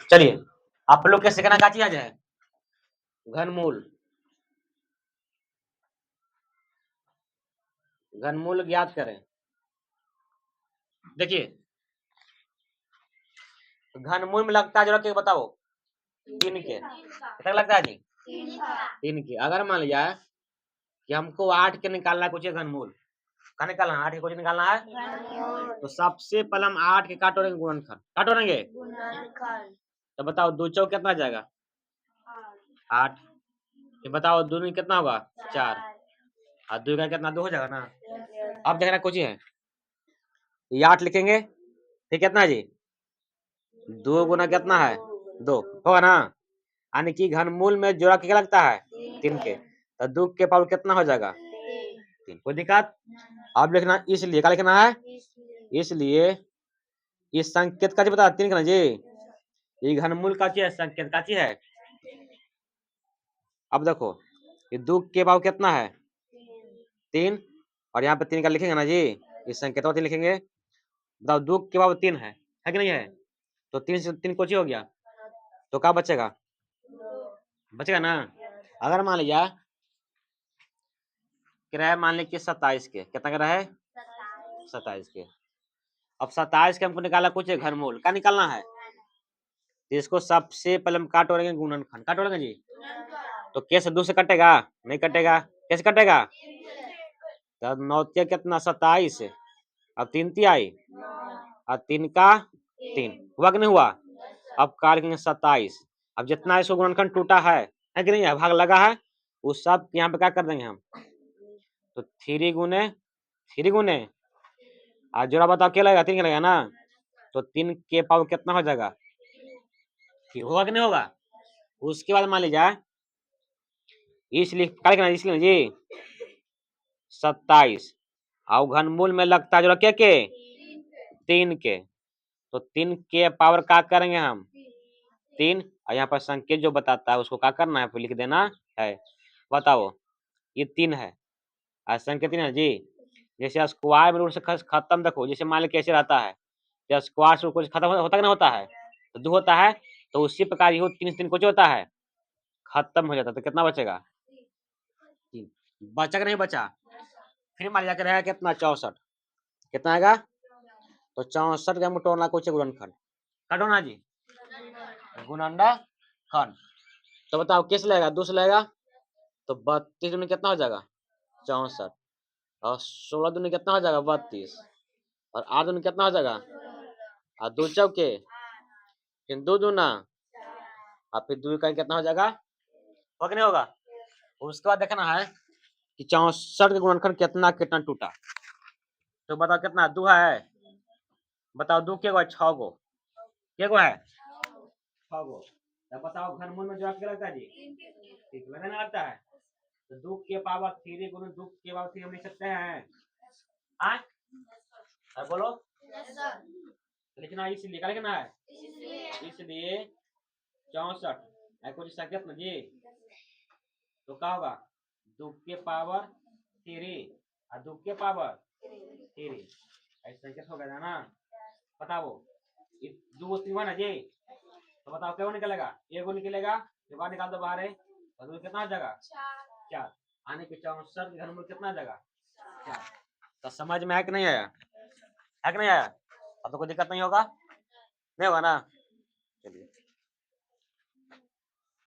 चलिए आप लोग के सीखना का चीज है, घनमूल। घनमूल ज्ञात करें। देखिए घनमूल में लगता है जो के बताओ, 3 के कितना लगता है जी, 3 के। अगर मान लिया कि हमको 8 के निकालना है कुछ घनमूल, का निकालना है 8 के कुछ निकालना है, तो सबसे पहले हम 8 के काटोरेंगे गुणनखंड, काटोरेंगे तो बताओ 2 चौक कितना जाएगा 8, फिर बताओ 2 में कितना होगा 4, और 2 का कितना 2 हो जाएगा ना। अब देखना कुछ है, ये 8 लिखेंगे, फिर कितना जी 2 गुना कितना है 2 होगा ना, यानी कि घनमूल में जोड़ा क्या लगता है 3 के, तो 2 के पावर कितना हो जाएगा 3। कोई दिक्कत। अब लिखना इसलिए, क्या लिखना है इसलिए, इस संकेत का जी बता 3 का जी, ये घनमूल का चीज है, संकेत का चीज है। अब देखो ये 2 के पावर कितना है 3, और यहाँ पे 3 का लिखेंगे ना जी, इस संकेत का 3 लिखेंगे, बताओ 2 के पावर 3 है कि नहीं है, तो 3 से 3 कोची हो गया, तो क्या बचेगा, बचेगा ना। अगर मान लिया किराया मान लीजिए 27 के, कितना किराया है 27 के, अब 27 के हमको निकाला कुछ घनमूल, क्या निकालना है, तो इसको सबसे पहले हम काटोरेंगे गुणनखंड, काटोरेंगे जी, तो कैसे 2 से कटेगा नहीं कटेगा, कैसे कटेगा, तो 9 कितना 27, अब 3 आई और 3 का 3 हुआ कि नहीं हुआ। अब काटेंगे 27, अब जितना इसको गुणनखंड टूटा है कि नहीं है, भाग लगा है, उस सब यहाँ पे क्या कर देंगे हम, तो 3 गुने और जोड़ा बताओ क्या लगेगा 3 का लगेगा ना, तो 3 के पावर कितना हो जाएगा, होगा कि नहीं होगा। उसके बाद मान लीजिए इसलिए क्या लिखना इसलिए जी 27, और घनमूल में लगता है जो क्या के 3 के, तो 3 के पावर क्या करेंगे हम 3, और यहाँ पर संकेत जो बताता है उसको क्या करना है फिर लिख देना है। बताओ ये 3 है और संकेत 3 है जी, जैसे स्क्वायर रूट से खत्म, देखो जैसे मान लीजिए कैसे रहता है, जब स्क्वायर से कुछ खत्म होता है कि नहीं होता है, तो 2 होता है, तो उसी प्रकार ये 3 कुछ होता है खत्म हो जाता है, तो कितना बचेगा 3, बचा कि नहीं बचा। फिर मान लिया कि रहेगा कितना 64, कितना आएगा, तो 64 का मुटोना कुछ गुणनखंड, काटोना जी गुणनखंड, तो बताओ किस लगेगा 2 से लगेगा, तो 32 में कितना हो जाएगा 64, और 16 दूनी कितना हो जाएगा 32, और 8 दूनी कितना हो जाएगा, और 2 चौके, फिर 2 दूना, और फिर 2 का कितना हो जाएगा, होगा कि नहीं होगा। उसके बाद देखना है कि 64 का गुणनखंड कितना कितना टूटा, तो बताओ कितना 2 है, बताओ 2 के गो 6 गो, के गो है 6 गो, तब बताओ घनमूल में जवाब क्या लगता है जी, ठीक लगने लगता है, तो 2 के पावर 3 गुना 2 के पावर 3 हम लिख सकते हैं, हाँ बोलो लिखना इसलिए, क्या लिखना है इसलिए 64 कुछ संकेत ना जी, तो क्या होगा 2 के पावर 3 और 2 के पावर 3, ऐसे संकेत हो गया ना। बताओ 2 3 हुआ ना जी, तो बताओ क्या निकलेगा, एगो निकलेगा, बाहर निकाल दो बाहर है, तो कितना हो जाएगा 4, आने के 64 घनमूल कितना जाएगा 4। तो समझ में है कि नहीं आया, है कि नहीं आया, अब तो कोई दिक्कत नहीं होगा, नहीं होगा ना।